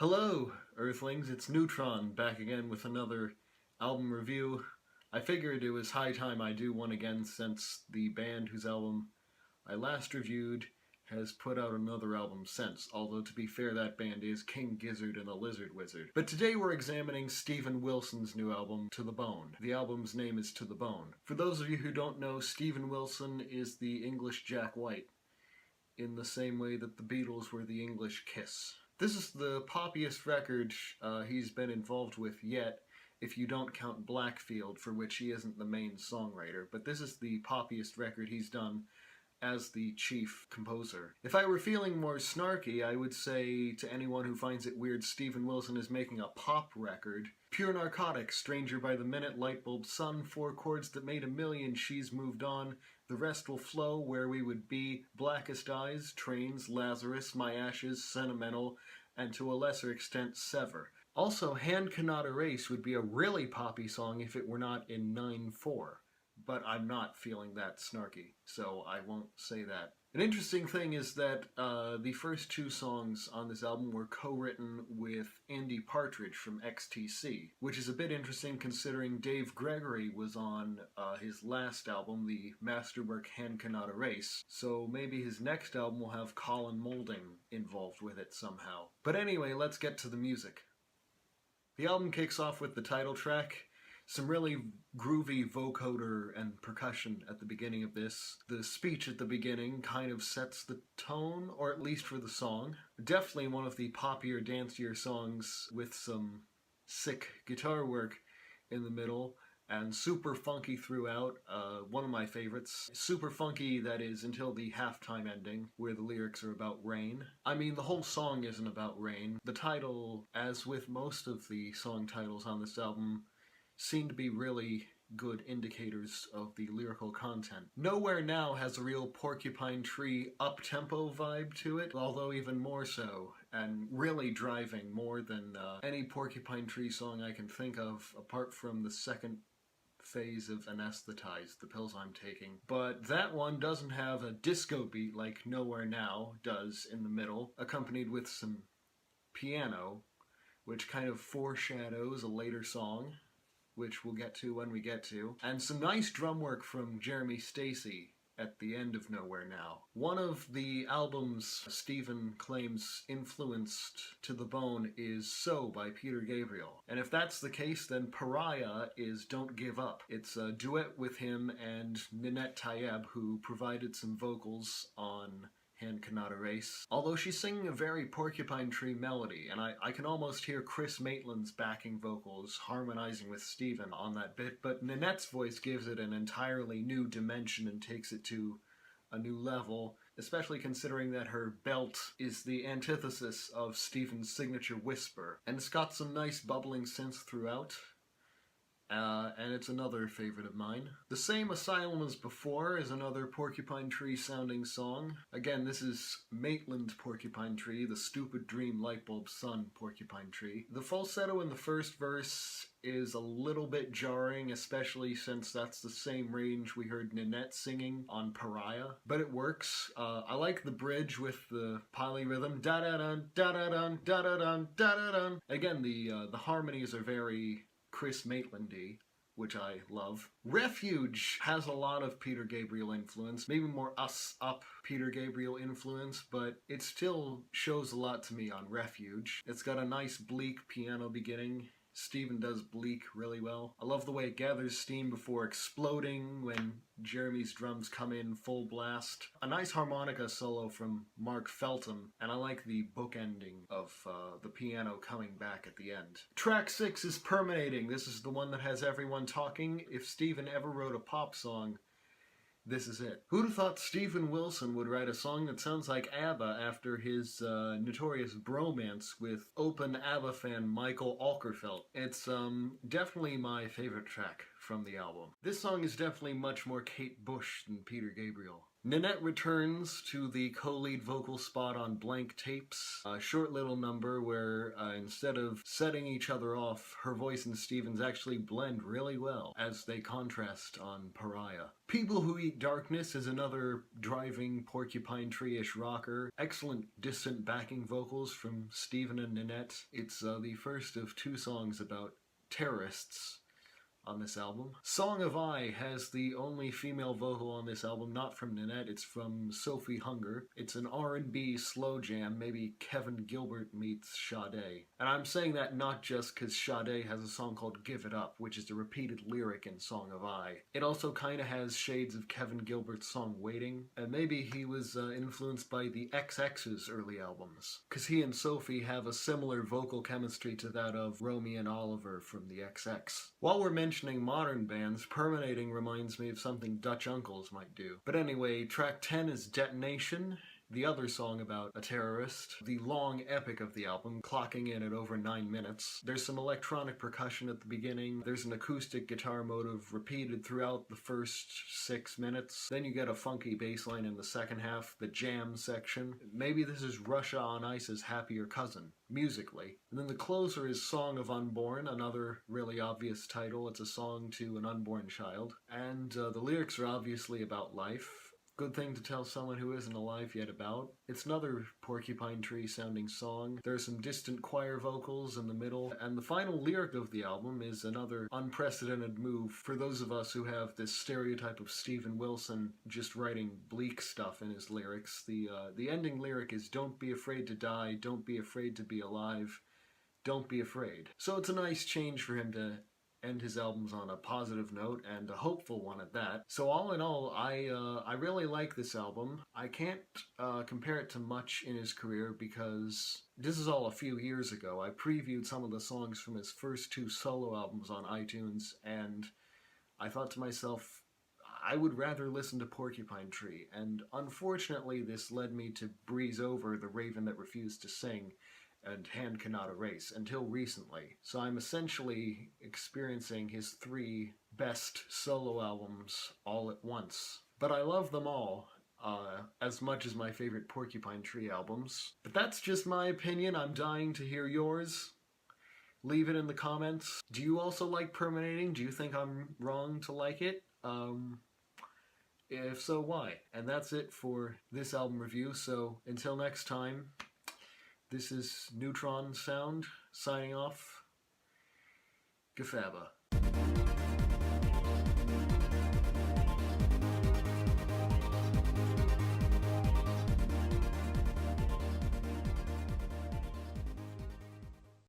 Hello, Earthlings, it's Neutron, back again with another album review. I figured it was high time I do one again since the band whose album I last reviewed has put out another album since, although to be fair that band is King Gizzard and the Lizard Wizard. But today we're examining Steven Wilson's new album, To the Bone. The album's name is To the Bone. For those of you who don't know, Steven Wilson is the English Jack White, in the same way that the Beatles were the English Kiss. This is the poppiest record he's been involved with yet, if you don't count Blackfield, for which he isn't the main songwriter, but this is the poppiest record he's done as the chief composer. If I were feeling more snarky, I would say to anyone who finds it weird Steven Wilson is making a pop record, Pure Narcotics, Stranger by the Minute, Lightbulb Sun, 4 chords that made a million, She's Moved On, The Rest Will Flow, Where We Would Be, Blackest Eyes, Trains, Lazarus, My Ashes, Sentimental, and to a lesser extent, Sever. Also, Hand Cannot Erase would be a really poppy song if it were not in 9/4. But I'm not feeling that snarky, so I won't say that. An interesting thing is that the first 2 songs on this album were co-written with Andy Partridge from XTC, which is a bit interesting considering Dave Gregory was on his last album, the masterwork Hand Cannot Erase, so maybe his next album will have Colin Moulding involved with it somehow. But anyway, let's get to the music. The album kicks off with the title track. Some really groovy vocoder and percussion at the beginning of this. The speech at the beginning kind of sets the tone, or at least for the song. Definitely one of the poppier, dancier songs with some sick guitar work in the middle, and super funky throughout. One of my favorites. Super funky, that is, until the halftime ending, where the lyrics are about rain. I mean, the whole song isn't about rain. The title, as with most of the song titles on this album, seem to be really good indicators of the lyrical content. Nowhere Now has a real Porcupine Tree up-tempo vibe to it, although even more so, and really driving more than any Porcupine Tree song I can think of, apart from the second phase of Anesthetized, the pills I'm taking. But that one doesn't have a disco beat like Nowhere Now does in the middle, accompanied with some piano, which kind of foreshadows a later song, which we'll get to when we get to, and some nice drum work from Jeremy Stacey at the end of Nowhere Now. One of the albums Steven claims influenced To the Bone is So by Peter Gabriel. And if that's the case, then Pariah is Don't Give Up. It's a duet with him and Ninette Tayeb, who provided some vocals on Hand Cannot Erase. Although she's singing a very Porcupine Tree melody, and I can almost hear Chris Maitland's backing vocals harmonizing with Steven on that bit, but Ninette's voice gives it an entirely new dimension and takes it to a new level, especially considering that her belt is the antithesis of Steven's signature whisper, and it's got some nice bubbling synth throughout. And it's another favorite of mine. The Same Asylum as Before is another Porcupine Tree sounding song. Again, this is Maitland Porcupine Tree, the Stupid Dream Lightbulb Sun Porcupine Tree. The falsetto in the first verse is a little bit jarring, especially since that's the same range we heard Ninette singing on Pariah, but it works. I like the bridge with the polyrhythm, da-da-dun, da-da-dun, da-da-dun, da-da-dun. Again, the harmonies are very Chris Maitland-y, which I love. Refuge has a lot of Peter Gabriel influence, maybe more us-up Peter Gabriel influence, but it still shows a lot to me on Refuge. It's got a nice bleak piano beginning. Steven does bleak really well. I love the way it gathers steam before exploding when Jeremy's drums come in full blast. A nice harmonica solo from Mark Feltham, and I like the bookending of the piano coming back at the end. Track 6 is Permeating. This is the one that has everyone talking. If Steven ever wrote a pop song, this is it. Who'd have thought Steven Wilson would write a song that sounds like ABBA after his notorious bromance with open ABBA fan Michael Alkerfeldt? It's definitely my favorite track from the album. This song is definitely much more Kate Bush than Peter Gabriel. Nanette returns to the co-lead vocal spot on Blank Tapes, a short little number where instead of setting each other off, her voice and Steven's actually blend really well as they contrast on Pariah. People Who Eat Darkness is another driving Porcupine Tree-ish rocker. Excellent distant backing vocals from Steven and Nanette. It's the first of two songs about terrorists on this album. Song of I has the only female vocal on this album, not from Nanette, it's from Sophie Hunger. It's an R&B slow jam, maybe Kevin Gilbert meets Sade. And I'm saying that not just because Sade has a song called Give It Up, which is a repeated lyric in Song of I. It also kind of has shades of Kevin Gilbert's song Waiting, and maybe he was influenced by the XX's early albums, because he and Sophie have a similar vocal chemistry to that of Romy and Oliver from the XX. While we're mentioning modern bands, Permeating reminds me of something Dutch Uncles might do. But anyway, track 10 is Detonation, the other song about a terrorist, the long epic of the album, clocking in at over 9 minutes. There's some electronic percussion at the beginning, there's an acoustic guitar motive repeated throughout the first 6 minutes, then you get a funky bass line in the second half, the jam section. Maybe this is Russia on Ice's Happier Cousin, musically. And then the closer is Song of Unborn, another really obvious title. It's a song to an unborn child. And the lyrics are obviously about life. Good thing to tell someone who isn't alive yet about. It's another Porcupine Tree sounding song. There are some distant choir vocals in the middle. And the final lyric of the album is another unprecedented move for those of us who have this stereotype of Steven Wilson just writing bleak stuff in his lyrics. The ending lyric is, "Don't be afraid to die, don't be afraid to be alive, don't be afraid." So it's a nice change for him to end his albums on a positive note, and a hopeful one at that. So all in all, I really like this album. I can't compare it to much in his career because this is all a few years ago. I previewed some of the songs from his first two solo albums on iTunes, and I thought to myself, I would rather listen to Porcupine Tree, and unfortunately this led me to breeze over The Raven That Refused to Sing and Hand Cannot Erase until recently. So I'm essentially experiencing his three best solo albums all at once. But I love them all, as much as my favorite Porcupine Tree albums. But that's just my opinion. I'm dying to hear yours. Leave it in the comments. Do you also like Permeating? Do you think I'm wrong to like it? If so, why? And that's it for this album review, so until next time, this is Neutron Sound, signing off. Gefaba.